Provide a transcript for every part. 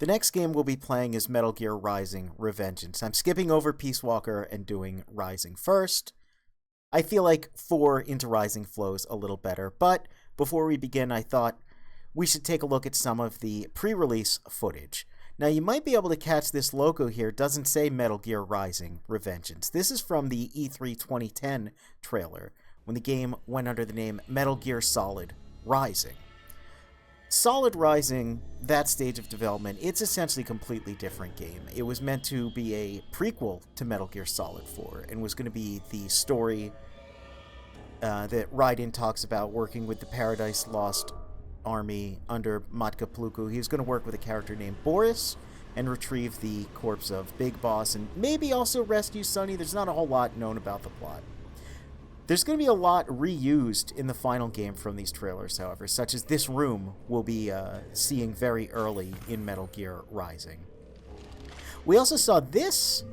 The next game we'll be playing is Metal Gear Rising: Revengeance. I'm skipping over Peace Walker and doing Rising first. I feel like 4 into Rising flows a little better, but before we begin, I thought we should take a look at some of the pre-release footage. Now, you might be able to catch this logo here. It doesn't say Metal Gear Rising: Revengeance. This is from the E3 2010 trailer, when the game went under the name Metal Gear Solid Rising. Solid Rising, that stage of development, it's essentially a completely different game. It was meant to be a prequel to Metal Gear Solid 4 and was going to be the story that Raiden talks about working with the Paradise Lost Army under Matka Pluku. He was going to work with a character named Boris and retrieve the corpse of Big Boss and maybe also rescue Sonny. There's not a whole lot known about the plot. There's going to be a lot reused in the final game from these trailers, however, such as this room we'll be seeing very early in Metal Gear Rising. We also saw this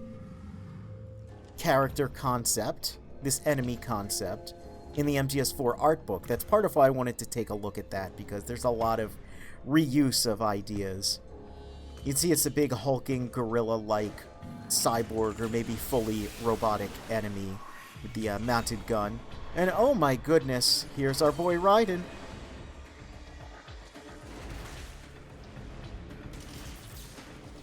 character concept, this enemy concept, in the MGS4 art book. That's part of why I wanted to take a look at that, because there's a lot of reuse of ideas. You can see it's a big hulking gorilla-like cyborg or maybe fully robotic enemy with the mounted gun. And oh my goodness, here's our boy Raiden.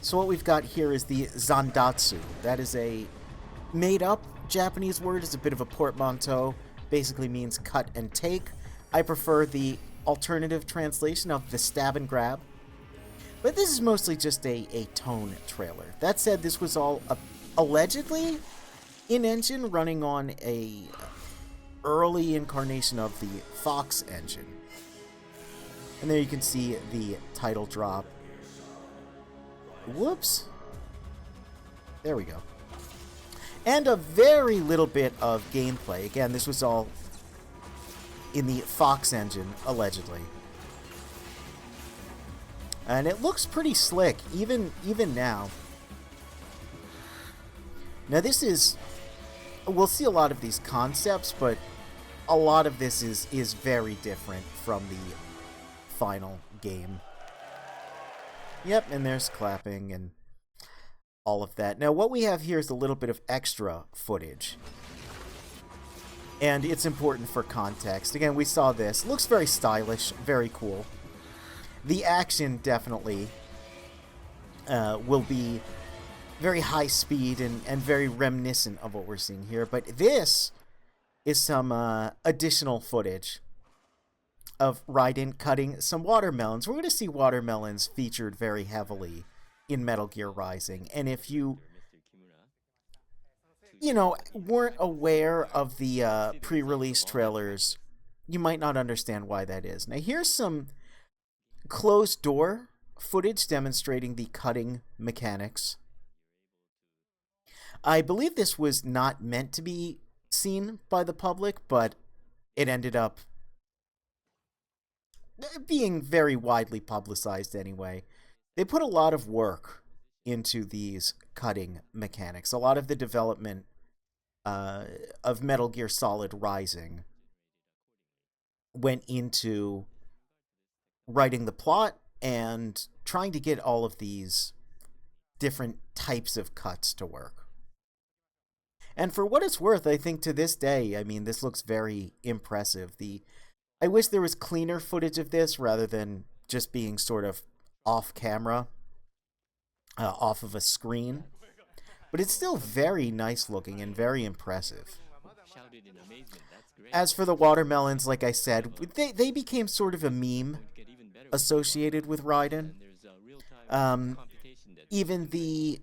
So what we've got here is the Zandatsu. That is a made-up Japanese word. It's a bit of a portmanteau. Basically means cut and take. I prefer the alternative translation of the stab and grab. But this is mostly just a tone trailer. That said, this was all allegedly in-engine, running on a early incarnation of the Fox engine. And there you can see the title drop. Whoops. There we go. And a very little bit of gameplay. Again, this was all in the Fox engine, allegedly. And it looks pretty slick, even now. Now this is... We'll see a lot of these concepts, but a lot of this is very different from the final game. Yep, and there's clapping and all of that. Now, what we have here is a little bit of extra footage. And it's important for context. Again, we saw this. It looks very stylish, very cool. The action definitely will be very high speed and very reminiscent of what we're seeing here. But this is some additional footage of Raiden cutting some watermelons. We're going to see watermelons featured very heavily in Metal Gear Rising. And if you weren't aware of the pre-release trailers, you might not understand why that is. Now, here's some closed door footage demonstrating the cutting mechanics. I believe this was not meant to be seen by the public, but it ended up being very widely publicized anyway. They put a lot of work into these cutting mechanics. A lot of the development of Metal Gear Solid Rising went into writing the plot and trying to get all of these different types of cuts to work. And for what it's worth, I think to this day, I mean, this looks very impressive. I wish there was cleaner footage of this rather than just being sort of off camera, off of a screen. But it's still very nice looking and very impressive. As for the watermelons, like I said, they became sort of a meme associated with Raiden. Even the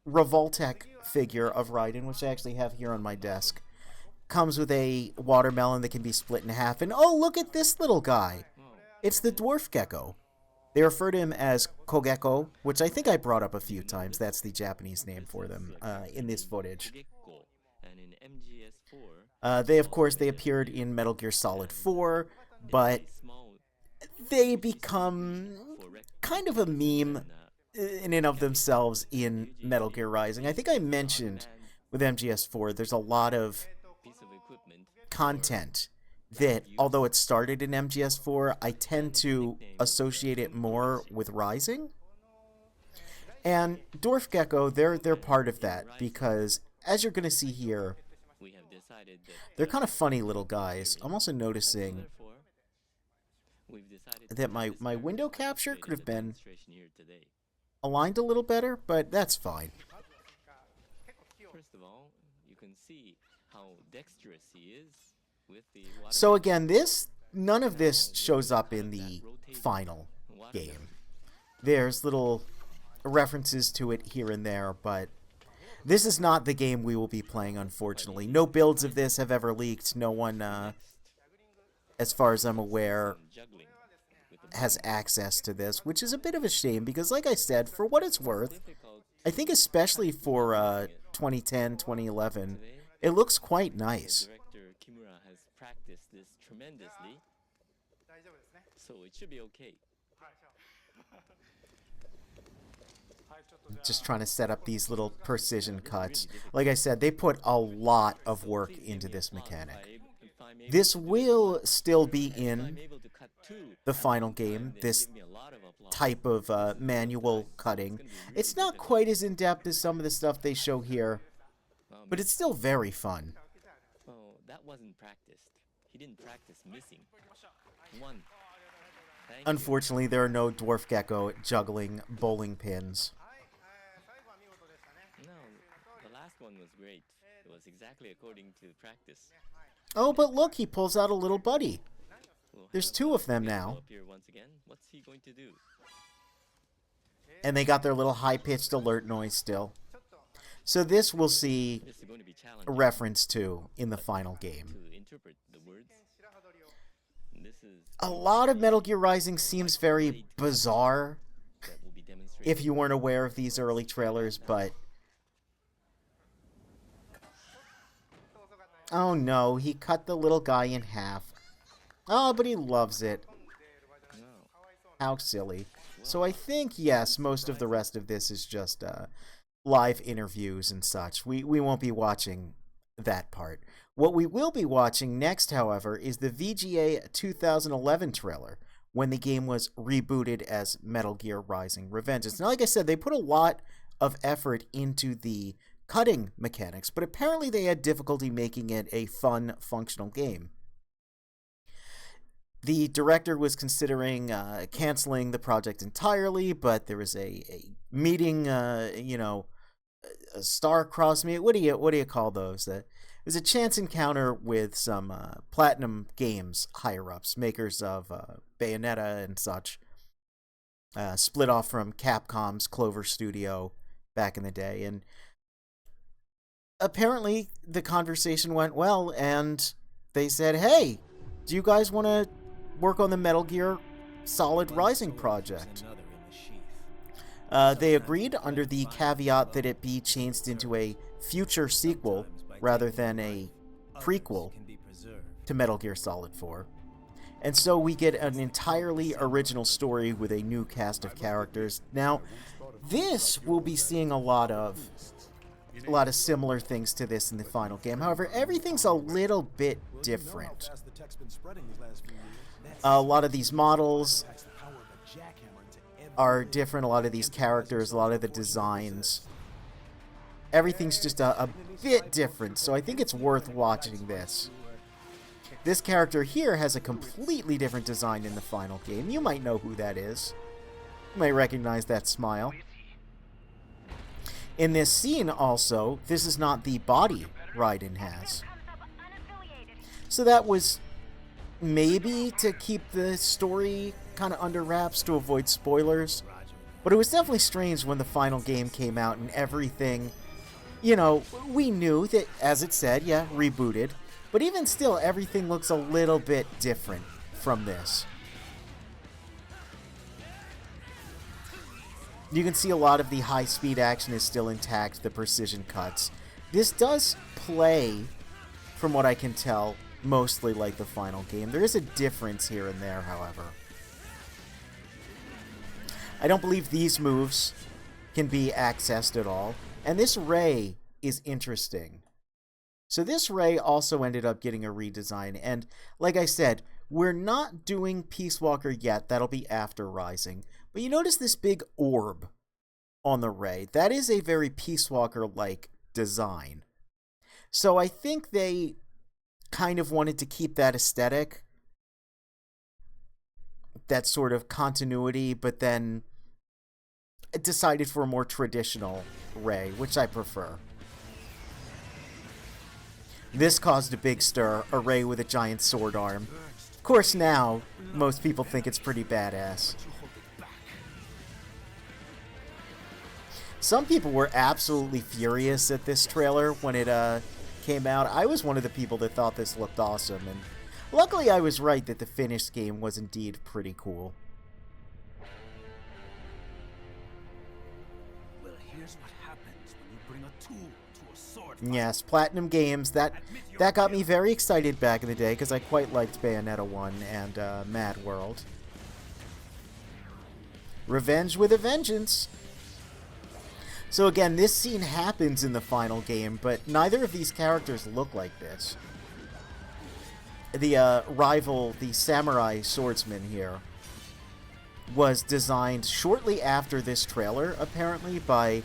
Revoltech figure of Raiden, which I actually have here on my desk, comes with a watermelon that can be split in half. And oh, look at this little guy. It's the dwarf gecko. They refer to him as Kogeko, which I think I brought up a few times. That's the Japanese name for them in this footage. They appeared in Metal Gear Solid 4, but they become kind of a meme in and of themselves in Metal Gear Rising. I think I mentioned with MGS4, there's a lot of content that, although it started in MGS4, I tend to associate it more with Rising. And Dwarf Gecko, they're part of that because, as you're going to see here, they're kind of funny little guys. I'm also noticing that my window capture could have been aligned a little better, but that's fine. First of all, you can see how dexterous he is with the water. So again, none of this shows up in the final game. There's little references to it here and there, but this is not the game we will be playing, unfortunately. No builds of this have ever leaked. No one, as far as I'm aware, has access to this, which is a bit of a shame because, like I said, for what it's worth, I think especially for 2010, 2011, it looks quite nice. Director Kimura has practiced this tremendously, so it should be okay. Just trying to set up these little precision cuts. Like I said, they put a lot of work into this mechanic. This will still be in the final game, this type of manual cutting. It's not quite as in-depth as some of the stuff they show here, but it's still very fun. Oh, that wasn't practiced. He didn't practice missing. One. Unfortunately, there are no Dwarf Gecko juggling bowling pins. No, the last one was great. It was exactly according to practice. Oh, but look, he pulls out a little buddy. There's two of them now. Once again. What's he going to do? And they got their little high-pitched alert noise still. So this we'll see a reference to in the final game. A lot of Metal Gear Rising seems very bizarre if you weren't aware of these early trailers, but... Oh no, he cut the little guy in half. Oh, but he loves it. How silly. So I think, yes, most of the rest of this is just live interviews and such. We won't be watching that part. What we will be watching next, however, is the VGA 2011 trailer, when the game was rebooted as Metal Gear Rising: Revengeance. Now, like I said, they put a lot of effort into the cutting mechanics, but apparently they had difficulty making it a fun, functional game. The director was considering canceling the project entirely, but there was a meeting, a star-crossed meeting. What do you call those? It was a chance encounter with some Platinum Games higher-ups, makers of Bayonetta and such, split off from Capcom's Clover Studio back in the day, and apparently the conversation went well, and they said, hey, do you guys want to work on the Metal Gear Solid Rising project? They agreed under the caveat that it be changed into a future sequel rather than a prequel to Metal Gear Solid 4. And so we get an entirely original story with a new cast of characters. Now, this we'll be seeing a lot of similar things to this in the final game. However, everything's a little bit different. A lot of these models are different, a lot of these characters, a lot of the designs. Everything's just a bit different, so I think it's worth watching this. This character here has a completely different design in the final game. You might know who that is. You might recognize that smile. In this scene, also, this is not the body Raiden has. So that was maybe to keep the story kind of under wraps to avoid spoilers. But it was definitely strange when the final game came out and everything, we knew that, as it said, yeah, rebooted. But even still, everything looks a little bit different from this. You can see a lot of the high-speed action is still intact, the precision cuts. This does play, from what I can tell, mostly like the final game. There is a difference here and there, however. I don't believe these moves can be accessed at all. And this ray is interesting. So this ray also ended up getting a redesign. And like I said, we're not doing Peace Walker yet. That'll be after Rising. But you notice this big orb on the Ray. That is a very Peace Walker-like design. So I think they kind of wanted to keep that aesthetic, that sort of continuity, but then decided for a more traditional Ray, which I prefer. This caused a big stir, a Ray with a giant sword arm. Of course now, most people think it's pretty badass. Some people were absolutely furious at this trailer when it came out. I was one of the people that thought this looked awesome, and luckily I was right that the finished game was indeed pretty cool. Well, here's what happens when you bring a tool to a sword. Yes, Platinum Games, that got me very excited back in the day, because I quite liked Bayonetta 1 and Mad World. Revenge with a Vengeance. So again, this scene happens in the final game, but neither of these characters look like this. The rival, the samurai swordsman here, was designed shortly after this trailer, apparently, by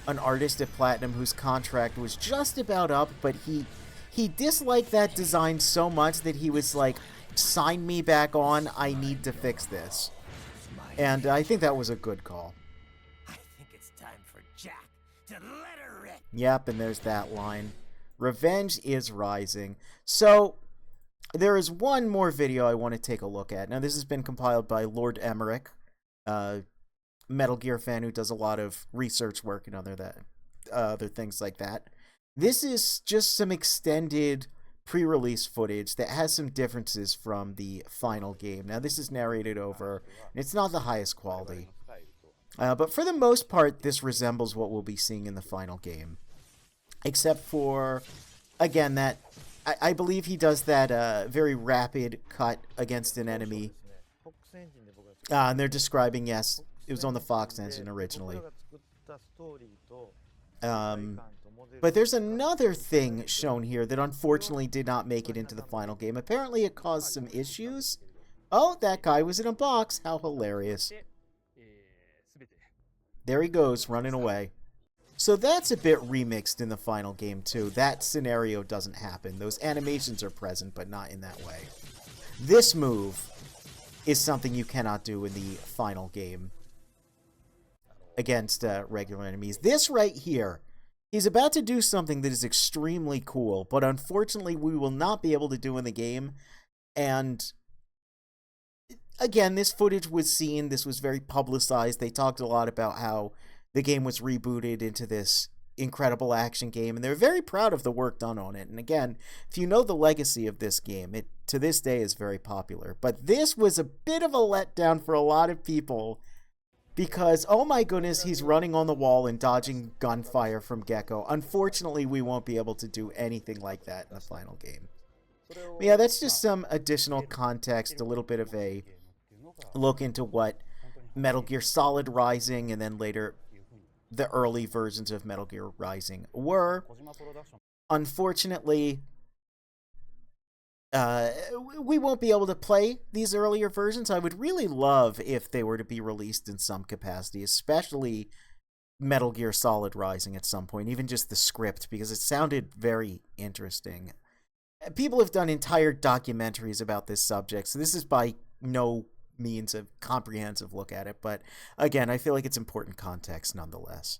an artist at Platinum whose contract was just about up, but he disliked that design so much that he was like, sign me back on, I need to fix this. And I think that was a good call. I think it's time for Jack to let her rip. Yep, and there's that line. Revenge is rising. So, there is one more video I want to take a look at. Now, this has been compiled by Lord Emmerich, Metal Gear fan who does a lot of research work and other things like that. This is just some extended pre-release footage that has some differences from the final game. Now, this is narrated over, and it's not the highest quality. But for the most part, this resembles what we'll be seeing in the final game. Except for, again, that I believe he does that very rapid cut against an enemy. And they're describing, yes, it was on the Fox engine originally. But there's another thing shown here that unfortunately did not make it into the final game. Apparently it caused some issues. Oh, that guy was in a box. How hilarious. There he goes, running away. So that's a bit remixed in the final game, too. That scenario doesn't happen. Those animations are present, but not in that way. This move is something you cannot do in the final game against regular enemies. This right here, he's about to do something that is extremely cool, but unfortunately we will not be able to do in the game. And again, this footage was seen, this was very publicized. They talked a lot about how the game was rebooted into this incredible action game, and they're very proud of the work done on it. And again, if you know the legacy of this game, it to this day is very popular. But this was a bit of a letdown for a lot of people because, oh my goodness, he's running on the wall and dodging gunfire from Gecko. Unfortunately, we won't be able to do anything like that in the final game. But yeah, that's just some additional context, a little bit of a look into what Metal Gear Solid Rising and then later the early versions of Metal Gear Rising were. Unfortunately, we won't be able to play these earlier versions. I would really love if they were to be released in some capacity, especially Metal Gear Solid Rising at some point, even just the script, because it sounded very interesting. People have done entire documentaries about this subject, so this is by no means a comprehensive look at it, but again, I feel like it's important context nonetheless.